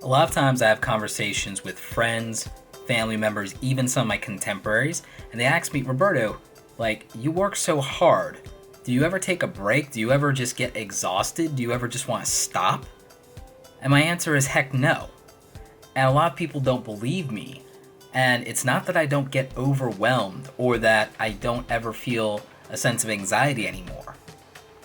A lot of times I have conversations with friends, family members, even some of my contemporaries, and they ask me, Roberto, like, you work so hard. Do you ever take a break? Do you ever just get exhausted? Do you ever just want to stop? And my answer is heck no. And a lot of people don't believe me. And it's not that I don't get overwhelmed or that I don't ever feel a sense of anxiety anymore.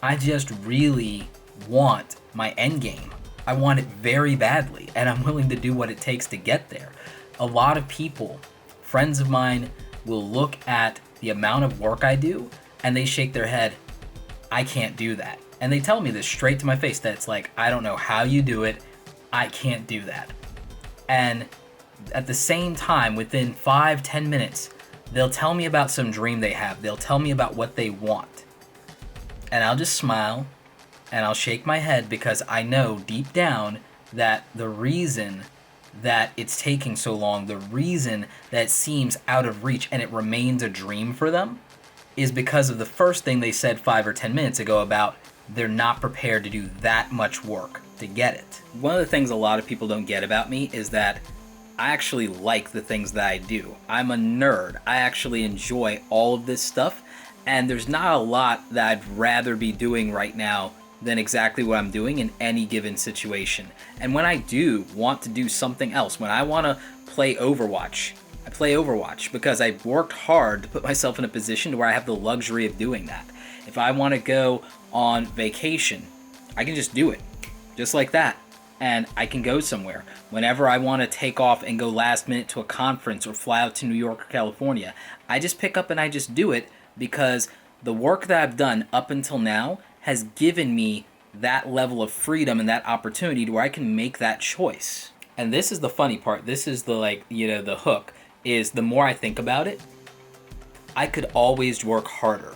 I just really want my end game. I want it very badly, and I'm willing to do what it takes to get there. A lot of people, friends of mine, will look at the amount of work I do and they shake their head, I can't do that. And they tell me this straight to my face that it's like, I don't know how you do it, I can't do that. And at the same time, within 5-10 minutes, they'll tell me about some dream they have. They'll tell me about what they want. And I'll just smile and I'll shake my head because I know deep down that the reason that it's taking so long, the reason that it seems out of reach and it remains a dream for them is because of the first thing they said 5 or 10 minutes ago about they're not prepared to do that much work to get it. One of the things a lot of people don't get about me is that I actually like the things that I do. I'm a nerd. I actually enjoy all of this stuff, and there's not a lot that I'd rather be doing right now than exactly what I'm doing in any given situation. And when I do want to do something else, when I want to play Overwatch, I play Overwatch because I've worked hard to put myself in a position to where I have the luxury of doing that. If I want to go on vacation, I can just do it, just like that. And I can go somewhere. Whenever I want to take off and go last minute to a conference or fly out to New York or California, I just pick up and I just do it because the work that I've done up until now has given me that level of freedom and that opportunity to where I can make that choice. And this is the funny part. This is the hook is the more I think about it, I could always work harder.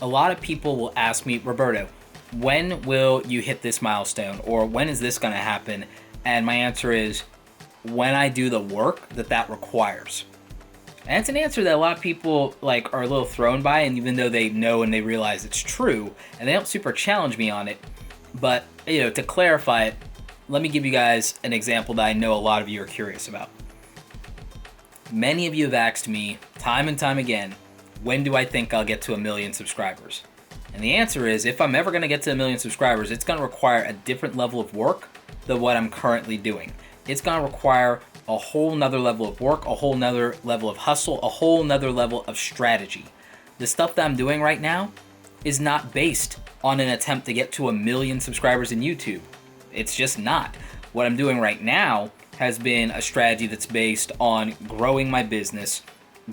A lot of people will ask me, Roberto, when will you hit this milestone? Or when is this going to happen? And my answer is when I do the work that requires. And it's an answer that a lot of people are a little thrown by, and even though they know and they realize it's true, and they don't super challenge me on it. But, to clarify it, let me give you guys an example that I know a lot of you are curious about. Many of you have asked me time and time again, when do I think I'll get to 1 million subscribers? And the answer is, if I'm ever going to get to 1 million subscribers, it's going to require a different level of work than what I'm currently doing. It's going to require a whole nother level of work, a whole nother level of hustle, a whole nother level of strategy. The stuff that I'm doing right now is not based on an attempt to get to 1 million subscribers in YouTube. It's just not. What I'm doing right now has been a strategy that's based on growing my business,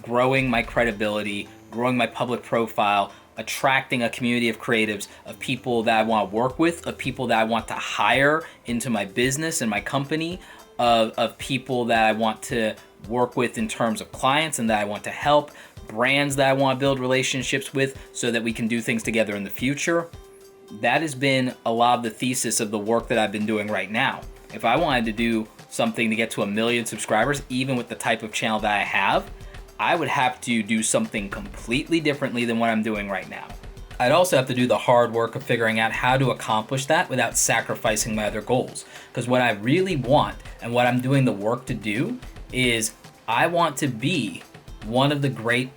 growing my credibility, growing my public profile, attracting a community of creatives, of people that I want to work with, of people that I want to hire into my business and my company, of people that I want to work with in terms of clients and that I want to help, brands that I want to build relationships with so that we can do things together in the future. That has been a lot of the thesis of the work that I've been doing right now. If I wanted to do something to get to 1 million subscribers, even with the type of channel that I have, I would have to do something completely differently than what I'm doing right now. I'd also have to do the hard work of figuring out how to accomplish that without sacrificing my other goals. Because what I really want and what I'm doing the work to do is I want to be one of the great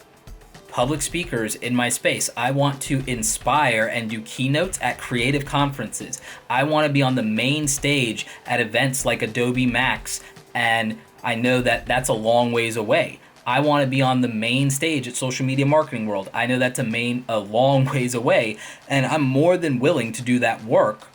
public speakers in my space. I want to inspire and do keynotes at creative conferences. I want to be on the main stage at events like Adobe Max, and I know that that's a long ways away. I want to be on the main stage at Social Media Marketing World. I know that's a long ways away, and I'm more than willing to do that work.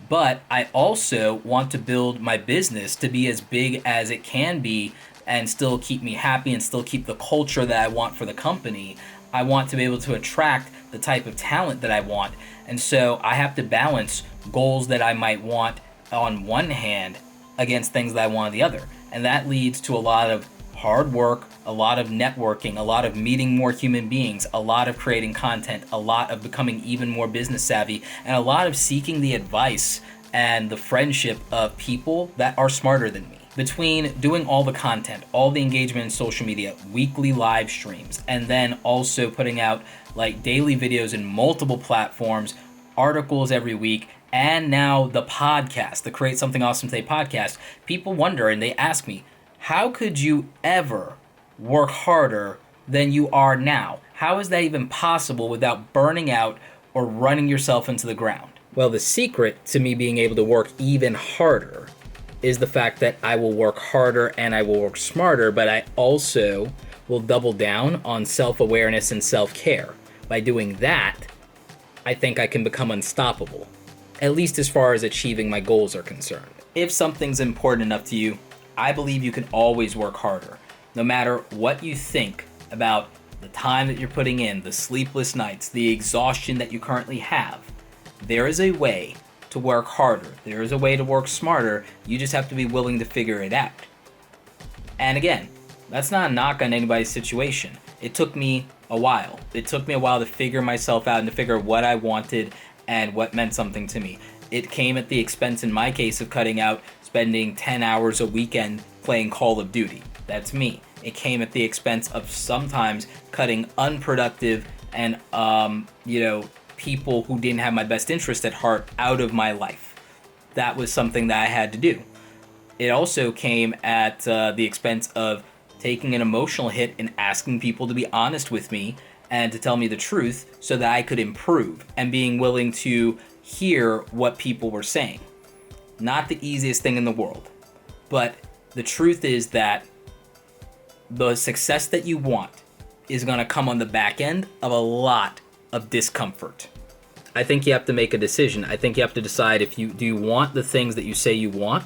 But I also want to build my business to be as big as it can be and still keep me happy and still keep the culture that I want for the company. I want to be able to attract the type of talent that I want. And so I have to balance goals that I might want on one hand against things that I want on the other. And that leads to a lot of hard work, a lot of networking, a lot of meeting more human beings, a lot of creating content, a lot of becoming even more business savvy, and a lot of seeking the advice and the friendship of people that are smarter than me. Between doing all the content, all the engagement in social media, weekly live streams, and then also putting out daily videos in multiple platforms, articles every week, and now the podcast, the Create Something Awesome Today podcast, people wonder and they ask me, how could you ever work harder than you are now? How is that even possible without burning out or running yourself into the ground? Well, the secret to me being able to work even harder is the fact that I will work harder and I will work smarter, but I also will double down on self-awareness and self-care. By doing that, I think I can become unstoppable, at least as far as achieving my goals are concerned. If something's important enough to you, I believe you can always work harder. No matter what you think about the time that you're putting in, the sleepless nights, the exhaustion that you currently have, there is a way to work harder. There is a way to work smarter. You just have to be willing to figure it out. And again, that's not a knock on anybody's situation. It took me a while. It took me a while to figure myself out and to figure what I wanted and what meant something to me. It came at the expense, in my case, of cutting out spending 10 hours a weekend playing Call of Duty. That's me. It came at the expense of sometimes cutting unproductive and, people who didn't have my best interest at heart out of my life. That was something that I had to do. It also came at the expense of taking an emotional hit and asking people to be honest with me and to tell me the truth so that I could improve, and being willing to hear what people were saying. Not the easiest thing in the world, but the truth is that the success that you want is going to come on the back end of a lot of discomfort. I think you have to make a decision. I think you have to decide do you want the things that you say you want,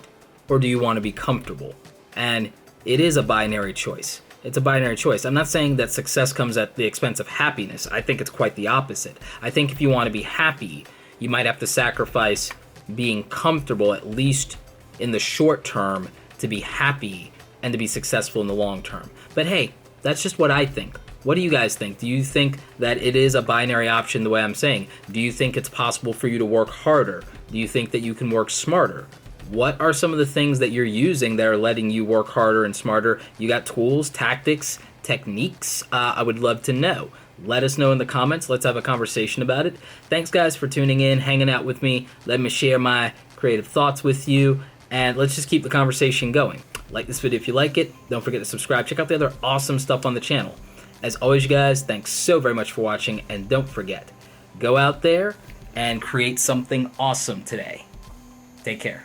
or do you want to be comfortable? And it is a binary choice. It's a binary choice. I'm not saying that success comes at the expense of happiness. I think it's quite the opposite. I think if you want to be happy, you might have to sacrifice being comfortable, at least in the short term, to be happy and to be successful in the long term. But hey, that's just what I think. What do you guys think? Do you think that it is a binary option the way I'm saying? Do you think it's possible for you to work harder? Do you think that you can work smarter? What are some of the things that you're using that are letting you work harder and smarter? You got tools, tactics, techniques? I would love to know. Let us know in the comments. Let's have a conversation about it. Thanks, guys, for tuning in, hanging out with me. Let me share my creative thoughts with you, and let's just keep the conversation going. Like this video if you like it. Don't forget to subscribe. Check out the other awesome stuff on the channel. As always, you guys, thanks so very much for watching, and don't forget, go out there and create something awesome today. Take care.